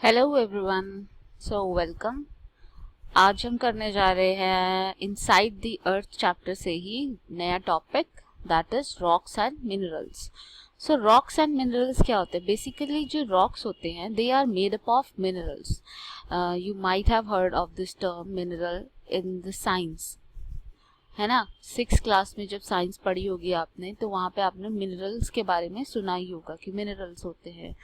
Hello everyone, so welcome. आज हम करने जा रहे हैं इनसाइड द अर्थ चैप्टर से ही नया topic, that is rocks and minerals. So rocks and minerals क्या होते हैं? बेसिकली जो रॉक्स होते हैं they are made up of minerals. You might have heard of this term mineral in the science, है ना। 6th क्लास में जब साइंस पढ़ी होगी आपने तो वहाँ पे आपने मिनरल्स के बारे में सुना ही होगा कि मिनरल्स होते हैं।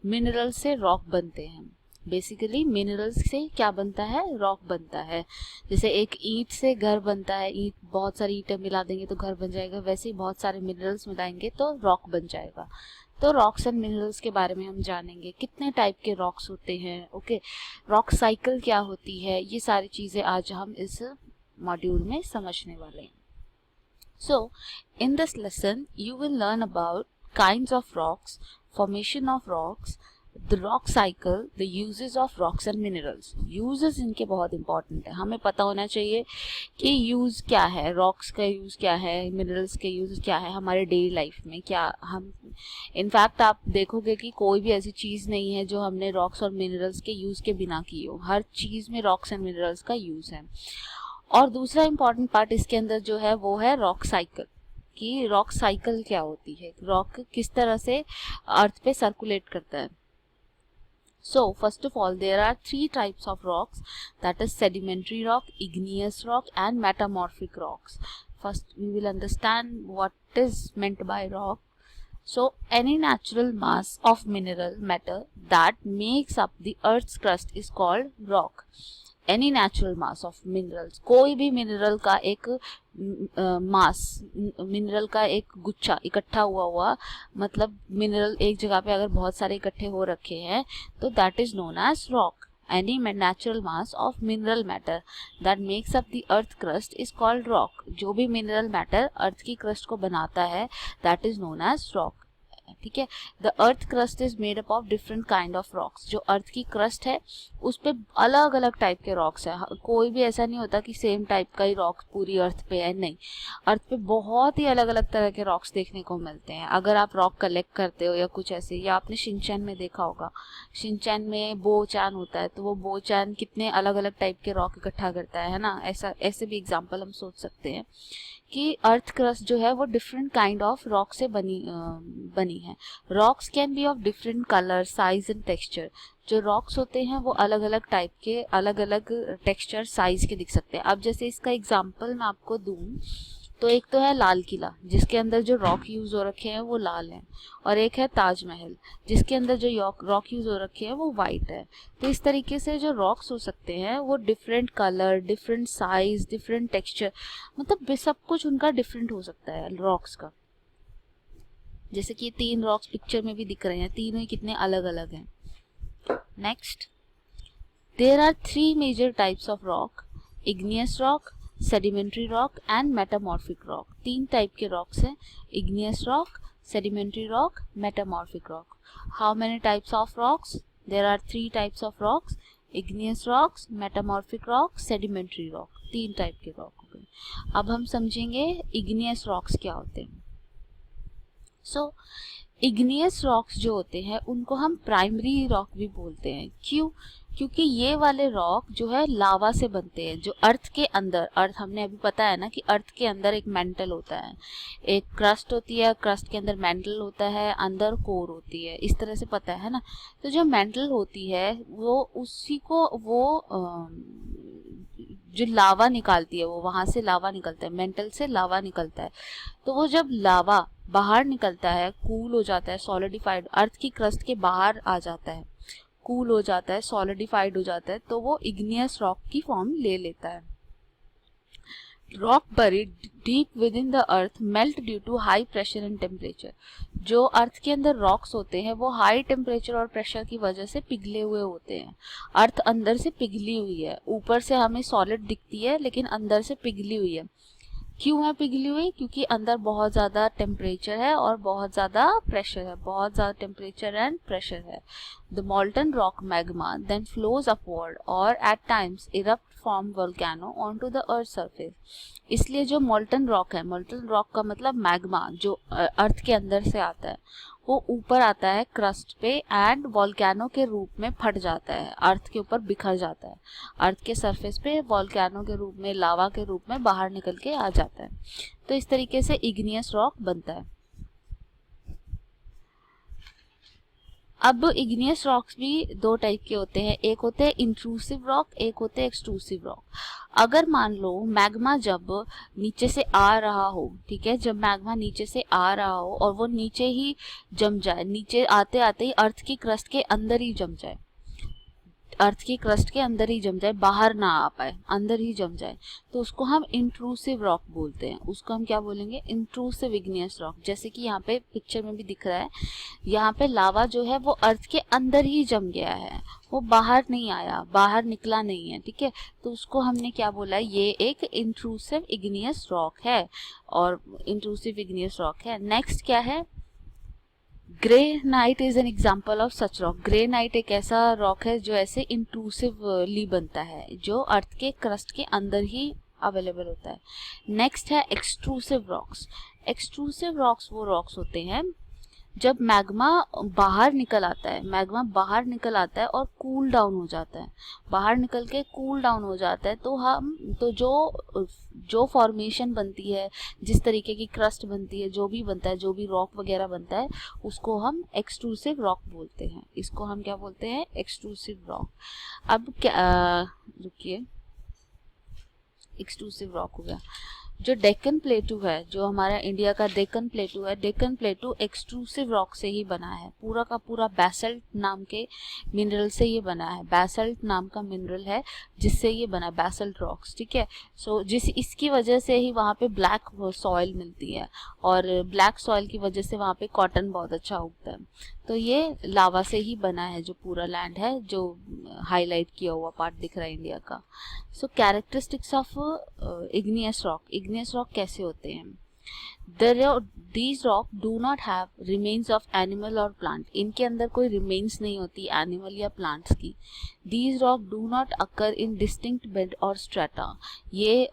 मिनरल्स से रॉक बनते हैं। बेसिकली मिनरल्स से क्या बनता है? रॉक बनता है। जैसे एक ईंट से घर बनता है, ईंट बहुत सारी ईंटें मिला देंगे तो घर बन जाएगा, वैसे ही बहुत सारे मिनरल्स मिलाएंगे तो रॉक बन जाएगा। तो रॉक्स एंड मिनरल्स के बारे में हम जानेंगे, कितने टाइप के रॉक्स होते हैं, ओके, रॉक साइकिल क्या होती है, ये सारी चीज़ें आज हम इस मॉड्यूल में समझने वाले हैं। So, in this lesson, you will learn about kinds of rocks, formation of rocks, the rock cycle, the uses of rocks and minerals. Uses इनके बहुत important है, हमें पता होना चाहिए कि यूज़ क्या है, रॉक्स का यूज़ क्या है, मिनरल्स के यूज़ क्या है हमारे डेली लाइफ में। क्या हम इनफैक्ट आप देखोगे कि कोई भी ऐसी चीज़ नहीं है जो हमने रॉक्स और मिनरल्स के यूज़ के बिना की हो। हर चीज़ में रॉक्स एंड मिनरल्स का यूज़ है। और दूसरा इम्पॉर्टेंट पार्ट इसके अंदर जो है वो है रॉक साइकिल, कि रॉक साइकिल क्या होती है, रॉक किस तरह से अर्थ पे सर्कुलेट करता है। So first of all, there are 3 types of rocks, that is sedimentary rock, igneous rock and metamorphic rocks. First we will understand what is meant by rock. So any natural mass of mineral matter that makes up the earth's crust is called rock. Any natural mass of minerals, कोई भी mineral का एक मास, mineral का एक गुच्छा इकट्ठा हुआ मतलब मिनरल एक जगह पे अगर बहुत सारे इकट्ठे हो रखे हैं तो that is known as rock. Any natural mass of mineral matter that makes up the earth crust is called rock. जो भी मिनरल मैटर अर्थ की क्रस्ट को बनाता है that is known as rock. ठीक है। The earth crust is made up of different kind of rocks. जो earth की क्रस्ट है उस पे अलग अलग टाइप के रॉक्स है। कोई भी ऐसा नहीं होता कि सेम टाइप का ही रॉक्स पूरी अर्थ पे है, नहीं। अर्थ पे बहुत ही अलग अलग तरह के रॉक्स देखने को मिलते हैं। अगर आप रॉक कलेक्ट करते हो या कुछ ऐसे, या आपने शिनचैन में देखा होगा, शिनचैन में बोचान होता है तो वो बोचान कितने अलग अलग टाइप के रॉक इकट्ठा करता है ना। ऐसे भी एग्जाम्पल हम सोच सकते हैं कि अर्थ क्रस्ट जो है वो डिफरेंट काइंड ऑफ रॉक से बनी है। Rocks can be of different colour, size and texture. जो रॉक्स होते हैं वो अलग अलग टाइप के, अलग अलग टेक्सचर, साइज के दिख सकते हैं। अब जैसे इसका एग्जांपल मैं आपको दूं तो एक तो है लाल किला, जिसके अंदर जो रॉक यूज हो रखे हैं वो लाल हैं, और एक है ताजमहल जिसके अंदर जो रॉक यूज हो रखे हैं वो वाइट है। तो इस तरीके से जो रॉक्स हो सकते हैं वो different colour, different size, different texture, मतलब सब कुछ उनका डिफरेंट हो सकता है रॉक्स का। जैसे कि 3 रॉक्स पिक्चर में भी दिख रहे हैं, तीनों ही कितने अलग अलग हैं। Next, there are 3 major types of rock, igneous rock, sedimentary rock and metamorphic rock. 3 type के रॉक्स हैं, igneous rock, sedimentary rock, metamorphic rock. How many types of rocks? There are 3 types of rocks, igneous rocks, metamorphic rock, sedimentary rock. 3 type के rock हो गए। अब हम समझेंगे igneous rocks क्या होते हैं। सो इग्नियस रॉक्स जो होते हैं उनको हम प्राइमरी रॉक भी बोलते हैं। क्यों? क्योंकि ये वाले रॉक जो है लावा से बनते हैं। जो अर्थ के अंदर, अर्थ हमने अभी पता है ना कि अर्थ के अंदर एक मेंटल होता है, एक क्रस्ट होती है, क्रस्ट के अंदर मेंटल होता है, अंदर कोर होती है, इस तरह से पता है ना। तो जो मेंटल होती है वो उसी को वो जो लावा निकालती है, वो वहां से लावा निकलता है, मेंटल से लावा निकलता है। तो वो जब लावा बाहर निकलता है, कूल हो जाता है, सॉलिडिफाइड, अर्थ की क्रस्ट के बाहर आ जाता है, कूल हो जाता है, सॉलिडिफाइड हो जाता है, तो वो इग्नियस रॉक की फॉर्म ले लेता है। Rock buried deep within the earth melt due to high pressure and temperature. जो अर्थ के अंदर रॉक्स होते हैं वो हाई टेम्परेचर और प्रेशर की वजह से पिघले हुए होते हैं। अर्थ अंदर से पिघली हुई है, ऊपर से हमें सॉलिड दिखती है लेकिन अंदर से पिघली हुई है। क्यों है पिघली हुई? क्योंकि अंदर बहुत ज़्यादा टेम्परेचर है और बहुत ज़्यादा प्रेशर है, बहुत ज़्यादा टेम्परेचर एंड प्रेशर है। The molten rock magma then flows upward और at times erupt from volcano on to the earth surface. इसलिए जो मोल्टन रॉक है, मोल्टन रॉक का मतलब मैग्मा, जो अर्थ के अंदर से आता है, वो ऊपर आता है क्रस्ट पे एंड वॉल्केनो के रूप में फट जाता है, अर्थ के ऊपर बिखर जाता है, अर्थ के सरफेस पे वॉल्केनो के रूप में, लावा के रूप में बाहर निकल के आ जाता है। तो इस तरीके से इग्नियस रॉक बनता है। अब इग्नियस रॉक्स भी दो टाइप के होते हैं, एक होते हैं इंट्रूसिव रॉक, एक होते हैं एक्सट्रूसिव रॉक। अगर मान लो मैग्मा जब नीचे से आ रहा हो, ठीक है, जब मैग्मा नीचे से आ रहा हो और वो नीचे ही जम जाए, नीचे आते आते ही अर्थ की क्रस्ट के अंदर ही जम जाए, अर्थ की क्रस्ट के अंदर ही जम जाए, बाहर ना आ पाए, अंदर ही जम जाए, तो उसको हम इंट्रूसिव रॉक बोलते हैं। उसको हम क्या बोलेंगे? Intrusive igneous rock. जैसे कि यहाँ पे पिक्चर में भी दिख रहा है, यहाँ पे लावा जो है वो अर्थ के अंदर ही जम गया है, वो बाहर नहीं आया, बाहर निकला नहीं है, ठीक है, तो उसको हमने क्या बोला? ये एक इंट्रूसिव इग्नियस रॉक है और इंट्रूसिव इग्नियस रॉक है। नेक्स्ट क्या है? Granite is an example of such rock. Granite एक ऐसा रॉक है जो ऐसे इंट्रूसिवली बनता है, जो अर्थ के क्रस्ट के अंदर ही अवेलेबल होता है। नेक्स्ट है एक्सट्रूसिव रॉक्स। एक्सट्रूसिव रॉक्स वो रॉक्स होते हैं जब मैग्मा बाहर निकल आता है, मैग्मा बाहर निकल आता है और कूल डाउन हो जाता है, बाहर निकल के कूल डाउन हो जाता है, तो जो फॉर्मेशन बनती है, जिस तरीके की क्रस्ट बनती है, जो भी बनता है, जो भी रॉक वगैरह बनता है, उसको हम एक्सट्रूसिव रॉक बोलते हैं। इसको हम क्या बोलते हैं? Extrusive rock. अब क्या, रुकिए, एक्सट्रूसिव रॉक हो गया। जो डेक्कन प्लेटू है, जो हमारा इंडिया का डेक्कन प्लेटू है, डेक्कन प्लेटू एक्सट्रूसिव रॉक से ही बना है, पूरा का पूरा बैसल्ट नाम के मिनरल से ये बना है। बैसल्ट नाम का मिनरल है जिससे ये बना, बैसल्ट रॉक्स, ठीक है। सो इसकी वजह से ही वहाँ पे ब्लैक सॉइल मिलती है और ब्लैक सॉइल की वजह से वहाँ पे कॉटन बहुत अच्छा उगता है। तो ये लावा से ही बना है जो पूरा लैंड है, जो हाईलाइट किया हुआ पार्ट दिख रहा है इंडिया का। So characteristics of igneous rock. Igneous rock कैसे होते हैं? These rock do not have remains of animal or plant. इनके अंदर कोई remains नहीं होती एनिमल या प्लांट्स की। These rock do not occur in distinct bed or strata. ये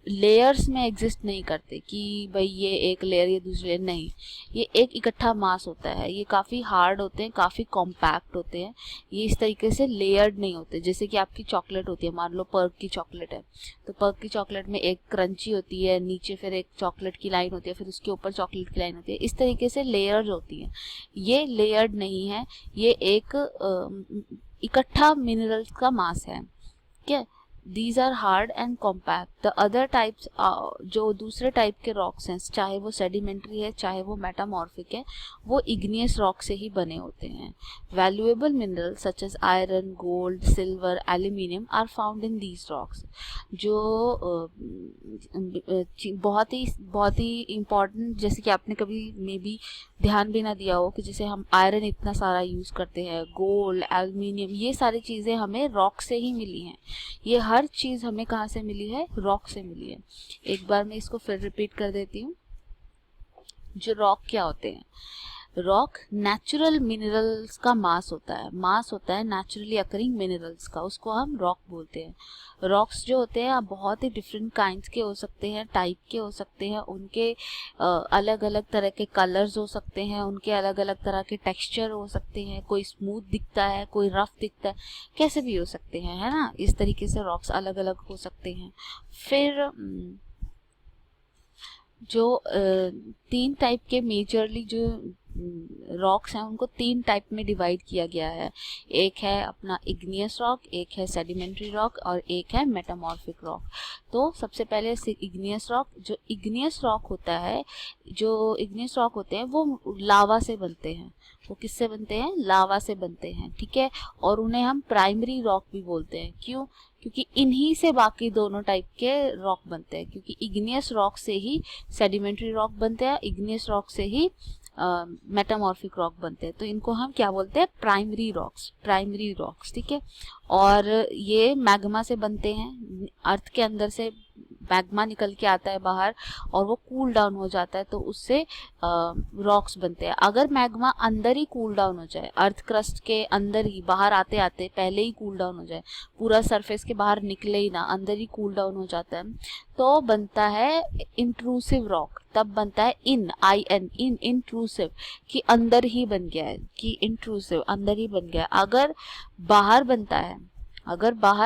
लेयर्स में एग्जिस्ट नहीं करते कि भाई ये एक लेयर, ये दूसरी लेयर, नहीं, ये एक इकट्ठा मास होता है। ये काफ़ी हार्ड होते हैं, काफ़ी कॉम्पैक्ट होते हैं, ये इस तरीके से लेयर्ड नहीं होते। जैसे कि आपकी चॉकलेट होती है, मान लो पर्क की चॉकलेट है, तो पर्क की चॉकलेट में एक क्रंची होती है, नीचे फिर एक चॉकलेट की लाइन होती है, फिर उसके ऊपर चॉकलेट की लाइन होती है, इस तरीके से लेयर्स होती हैं। ये लेयर्ड नहीं है, ये एक इकट्ठा मिनरल्स का मास है, ठीक है। These are hard and compact. The other types, जो दूसरे टाइप के रॉक्स हैं, चाहे वो सेडिमेंट्री है, चाहे वो मेटामॉर्फिक है, वो इग्नियस रॉक से ही बने होते हैं। Valuable minerals such as iron, gold, silver, aluminium are found in these rocks. जो बहुत ही इम्पॉर्टेंट, जैसे कि आपने कभी मे बी ध्यान भी ना दिया हो कि जैसे हम आयरन इतना सारा यूज़ करते हैं, गोल्ड, एल्यूमिनियम, ये सारी चीज़ें हमें रॉक से ही मिली हैं। ये हर चीज़ हमें कहाँ से मिली है? रॉक से मिली है। एक बार मैं इसको फिर रिपीट कर देती हूँ। जो रॉक क्या होते हैं? रॉक नेचुरल मिनरल्स का मास होता है, मास होता है नेचुरली अकरिंग मिनरल्स का, उसको हम रॉक बोलते हैं। रॉक्स जो होते हैं बहुत ही डिफरेंट काइंड्स के हो सकते हैं, टाइप के हो सकते हैं, उनके अलग अलग तरह के कलर्स हो सकते हैं, उनके अलग अलग तरह के टेक्सचर हो सकते हैं, कोई स्मूथ दिखता है, कोई रफ दिखता है, कैसे भी हो सकते हैं, है ना। इस तरीके से रॉक्स अलग अलग हो सकते हैं। फिर जो तीन टाइप के मेजरली जो रॉक्स हैं, उनको तीन टाइप में डिवाइड किया गया है। एक है अपना इग्नियस रॉक, एक है सेडिमेंट्री रॉक और एक है मेटामॉर्फिक रॉक। तो सबसे पहले इग्नियस रॉक। जो इग्नियस रॉक होता है, जो इग्नियस रॉक होते हैं वो लावा से बनते हैं। वो किससे बनते हैं? लावा से बनते हैं, ठीक है। और उन्हें हम प्राइमरी रॉक भी बोलते हैं। क्यों? क्योंकि इन्हीं से बाकी दोनों टाइप के रॉक बनते हैं, क्योंकि इग्नियस रॉक से ही सेडिमेंट्री रॉक बनते हैं, इग्नियस रॉक से ही मेटामॉर्फिक रॉक बनते हैं। तो इनको हम क्या बोलते हैं? प्राइमरी रॉक्स, प्राइमरी रॉक्स, ठीक है। और ये मैग्मा से बनते हैं, अर्थ के अंदर से मैग्मा निकल के आता है बाहर और वो कूल डाउन हो जाता है, तो उससे रॉक्स बनते हैं। अगर मैग्मा अंदर ही कूल डाउन हो जाए, अर्थ क्रस्ट के अंदर ही, बाहर आते आते पहले ही कूल डाउन हो जाए, पूरा सरफेस के बाहर निकले ही ना, अंदर ही कूल डाउन हो जाता है, तो बनता है इंट्रूसिव रॉक। तब बनता है इन इंट्रूसिव, कि अंदर ही बन गया है, कि इंट्रूसिव अंदर ही बन गया। अगर बाहर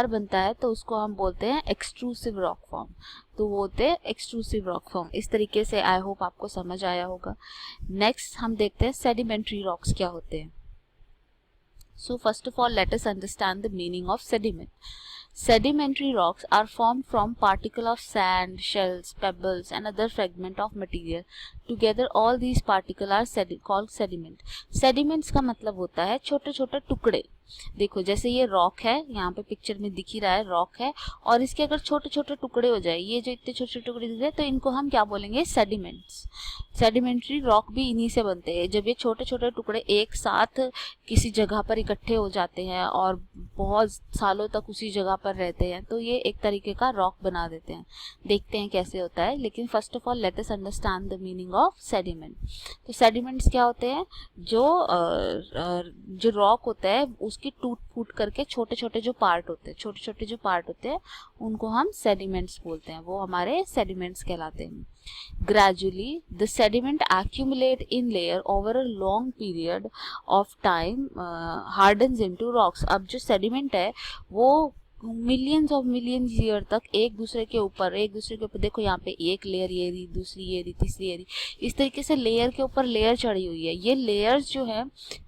बनता है तो उसको हम बोलते हैं एक्सट्रूसिव रॉक फॉर्म। तो वो होते हैं एक्सट्रूसिव रॉक फॉर्म। इस तरीके से आई होप आपको समझ आया होगा। नेक्स्ट हम देखते हैं सेडिमेंट्री रॉक्स क्या होते हैं। So first of all, let us understand the meaning of sediment. Sedimentary rocks are formed from particles of sand, shells, pebbles and other fragment of material. Together all these particles are called sediment. Sediments का मतलब होता है छोटे छोटे टुकड़े। देखो जैसे ये रॉक है, यहाँ पे पिक्चर में दिख ही रहा है रॉक है, और इसके अगर छोटे छोटे टुकड़े हो जाए, ये जो इतने छोटे छोटे टुकड़े दिख रहे हैं, तो इनको हम क्या बोलेंगे? सेडिमेंट्स। सेडिमेंट्री रॉक भी इन्हीं से बनते हैं। जब ये छोटे छोटे टुकड़े एक साथ किसी जगह पर इकट्ठे हो जाते हैं और बहुत सालों तक उसी जगह पर रहते हैं, तो ये एक तरीके का रॉक बना देते हैं। देखते हैं कैसे होता है, लेकिन first of all let us understand the meaning of sediment. तो सेडिमेंट्स क्या होते हैं? जो रॉक होता है उसकी टूट फूट करके छोटे छोटे जो पार्ट होते हैं उनको हम सेडिमेंट्स बोलते हैं, वो हमारे सेडिमेंट्स कहलाते हैं। Gradually, the sediment accumulate in layer over a long period of time, hardens into rocks. अब जो sediment है वो मिलियंस ऑफ मिलियंस ईयर तक एक दूसरे के ऊपर देखो यहाँ पे एक लेयर ये रही, दूसरी ये रही, तीसरी ये रही, इस तरीके से लेयर के ऊपर लेयर चढ़ी हुई है। ये लेयर्स जो है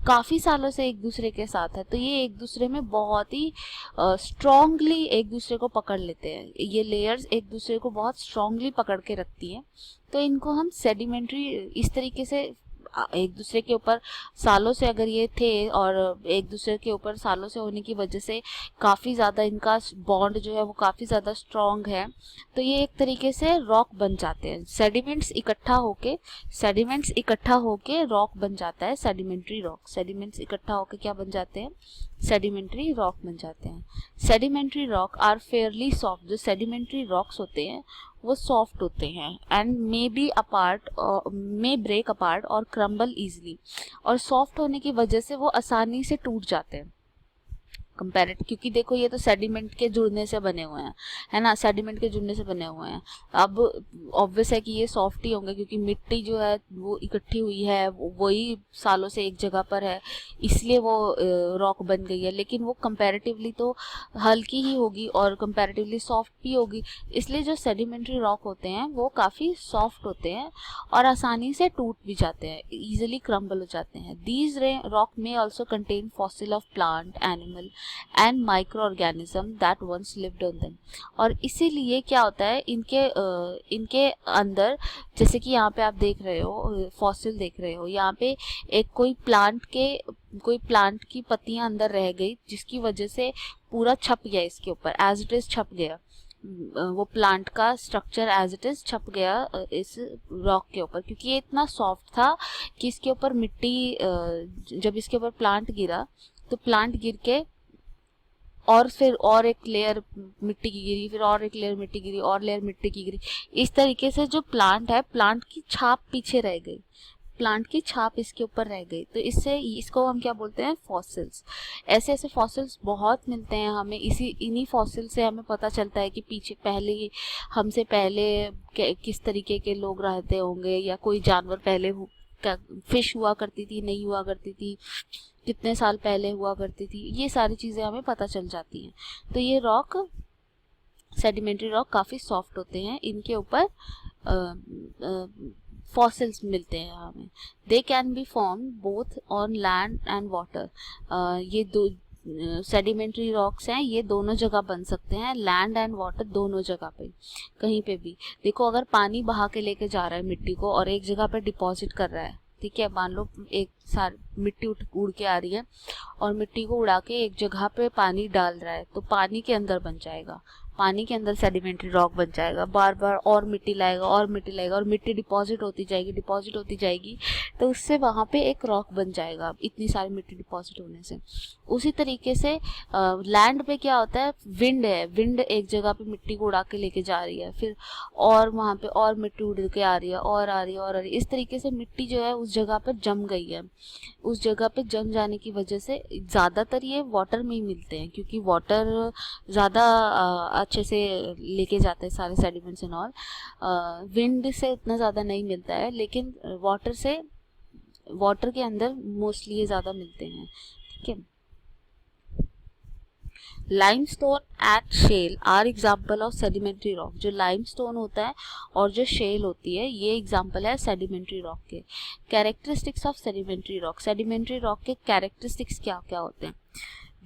काफ़ी सालों से एक दूसरे के साथ है, तो ये एक दूसरे में बहुत ही स्ट्रॉन्गली एक दूसरे को पकड़ लेते हैं। ये लेयर्स एक दूसरे को बहुत स्ट्रॉन्गली पकड़ के रखती हैं, तो इनको हम सेडिमेंट्री, इस तरीके से एक दूसरे के ऊपर सालों से अगर ये थे और एक दूसरे के ऊपर सालों से होने की वजह से काफ़ी ज़्यादा इनका बॉन्ड जो है वो काफ़ी ज़्यादा स्ट्रॉन्ग है, तो ये एक तरीके से रॉक बन जाते हैं। सेडिमेंट्स इकट्ठा होके रॉक बन जाता है, सेडिमेंट्री रॉक। सेडिमेंट्स इकट्ठा होके क्या बन जाते हैं? सेडिमेंट्री रॉक बन जाते हैं। Sedimentary rock are fairly soft. जो सेडिमेंट्री रॉक्स होते हैं वो सॉफ्ट होते हैं and may break apart or crumble easily. और सॉफ्ट होने की वजह से वो आसानी से टूट जाते हैं कंपैरेटिव, क्योंकि देखो ये तो सेडिमेंट के जुड़ने से बने हुए हैं, है ना, सेडिमेंट के जुड़ने से बने हुए हैं। अब ऑब्वियस है कि ये सॉफ्ट ही होंगे, क्योंकि मिट्टी जो है वो इकट्ठी हुई है, वही सालों से एक जगह पर है, इसलिए वो रॉक बन गई है। लेकिन वो कंपैरेटिवली तो हल्की ही होगी और कंपैरेटिवली सॉफ्ट भी होगी, इसलिए जो सेडिमेंट्री रॉक होते हैं वो काफ़ी सॉफ्ट होते हैं और आसानी से टूट भी जाते हैं, ईजिली क्रम्बल हो जाते हैं। दीज रॉक में also contain fossil of plant, animal and microorganism that once lived on them. और इसीलिए क्या होता है, इनके अंदर, जैसे कि यहाँ पे आप देख रहे हो, फॉसिल देख रहे हो, यहाँ पे एक कोई प्लांट की पत्तियां अंदर रह गई, जिसकी वजह से पूरा छप गया इसके ऊपर, एज इट इज छप गया, वो प्लांट का स्ट्रक्चर एज इट इज छप गया इस रॉक के ऊपर, क्योंकि ये इतना सॉफ्ट था कि इसके ऊपर मिट्टी, जब इसके ऊपर प्लांट गिरा तो प्लांट गिर के और फिर और एक लेयर मिट्टी की गिरी, फिर और एक लेयर मिट्टी गिरी, और लेयर मिट्टी की गिरी, इस तरीके से जो प्लांट है, प्लांट की छाप पीछे रह गई, प्लांट की छाप इसके ऊपर रह गई, तो इसको हम क्या बोलते हैं? फॉसिल्स। ऐसे ऐसे फॉसिल्स बहुत मिलते हैं हमें। इन्हीं फॉसिल से हमें पता चलता है कि हमसे पहले किस तरीके के लोग रहते होंगे, या कोई जानवर पहले फिश हुआ करती थी, नहीं हुआ करती थी, कितने साल पहले हुआ करती थी, ये सारी चीज़ें हमें पता चल जाती हैं। तो ये रॉक, सेडिमेंट्री रॉक काफ़ी सॉफ्ट होते हैं, इनके ऊपर फॉसिल्स मिलते हैं हमें। They can be form both on land and water. ये दो सेडिमेंट्री रॉक्स हैं, ये दोनों जगह बन सकते हैं, लैंड एंड वाटर दोनों जगह पे, कहीं पे भी। देखो अगर पानी बहा के लेके जा रहा है मिट्टी को और एक जगह पे डिपॉजिट कर रहा है, ठीक है, मान लो एक सार मिट्टी उड़ के आ रही है और मिट्टी को उड़ा के एक जगह पे पानी डाल रहा है, तो पानी के अंदर बन जाएगा, पानी के अंदर सेडिमेंट्री रॉक बन जाएगा, बार बार और मिट्टी लाएगा और मिट्टी लाएगा और मिट्टी डिपॉजिट होती जाएगी तो उससे वहाँ पे एक रॉक बन जाएगा इतनी सारी मिट्टी डिपॉजिट होने से। उसी तरीके से लैंड पे क्या होता है, विंड है, विंड एक जगह पे मिट्टी को उड़ा के लेके जा रही है, फिर और वहाँ पे और मिट्टी उड़ के आ रही है और आ रही है और आ रही है। इस तरीके से मिट्टी जो है उस जगह पर जम गई है। उस जगह पे जम जाने की वजह से ज़्यादातर ये वाटर में ही मिलते हैं, क्योंकि वाटर ज़्यादा अच्छे से लेके जाते हैं सारे सेडिमेंट्स एंड ऑल। विंड से उतना ज़्यादा नहीं मिलता है, लेकिन वाटर के अंदर मोस्टली ये ज़्यादा मिलते हैं। ठीक है। Limestone and shale are example of sedimentary rock. जो लाइमस्टोन होता है और जो शेल होती है ये एग्जाम्पल है सेडिमेंट्री रॉक के। Characteristics of sedimentary rock. Sedimentary rock के कैरेक्टरिस्टिक्स क्या क्या होते हैं?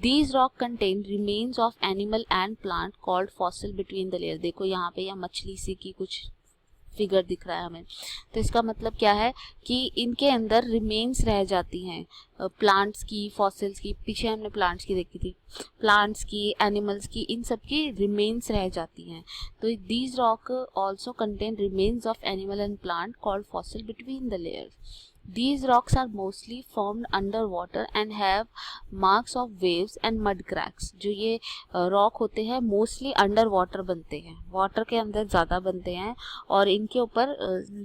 These rock contain remains of animal and plant called fossil between the layer। देखो यहाँ पे या मछली सी की कुछ फिगर दिख रहा है हमें, तो इसका मतलब क्या है कि इनके अंदर रिमेन्स रह जाती हैं प्लांट्स की, फॉसिल्स की। पीछे हमने प्लांट्स की देखी थी, प्लांट्स की, एनिमल्स की, इन सब की रिमेन्स रह जाती हैं। तो these rock also contain remains of animal and plant called fossil between the layers. These rocks are mostly formed underwater and have marks of waves and mud cracks। जो ये रॉक होते हैं मोस्टली अंडर वाटर बनते हैं, water के अंदर ज़्यादा बनते हैं और इनके ऊपर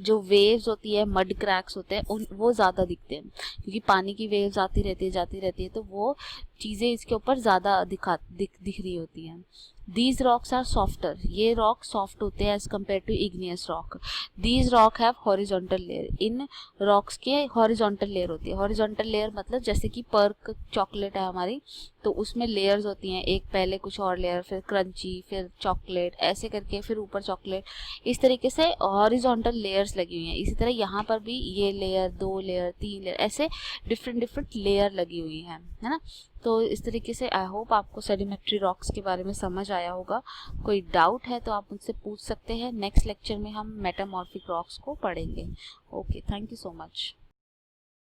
जो वेव्स होती है, मड क्रैक्स होते हैं, वो ज़्यादा दिखते हैं, क्योंकि पानी की वेव्स आती रहती है जाती रहती है, तो वो चीज़ें इसके ऊपर ज़्यादा दिख रही होती हैं। These rocks are softer। ये रॉक सॉफ्ट होते हैं as compare to igneous rock. These rock have horizontal layer। इन रॉक्स के हॉरिजॉन्टल लेयर होती है। हॉरिजॉन्टल लेयर मतलब जैसे कि पर्क चॉकलेट है हमारी, तो उसमें लेयर्स होती हैं, एक पहले कुछ और लेयर, फिर क्रंची, फिर चॉकलेट, ऐसे करके फिर ऊपर चॉकलेट, इस तरीके से हॉरिजॉन्टल लेयर्स लगी हुई हैं। इसी तरह यहाँ पर भी ये लेयर, 2 लेयर, 3 लेयर, ऐसे डिफरेंट लेयर लगी हुई हैं, है ना। तो इस तरीके से आई होप आपको सेडिमेंट्री रॉक्स के बारे में समझ आया होगा। कोई डाउट है तो आप मुझसे पूछ सकते हैं। नेक्स्ट लेक्चर में हम मेटामॉर्फिक रॉक्स को पढ़ेंगे। Okay, thank you so much.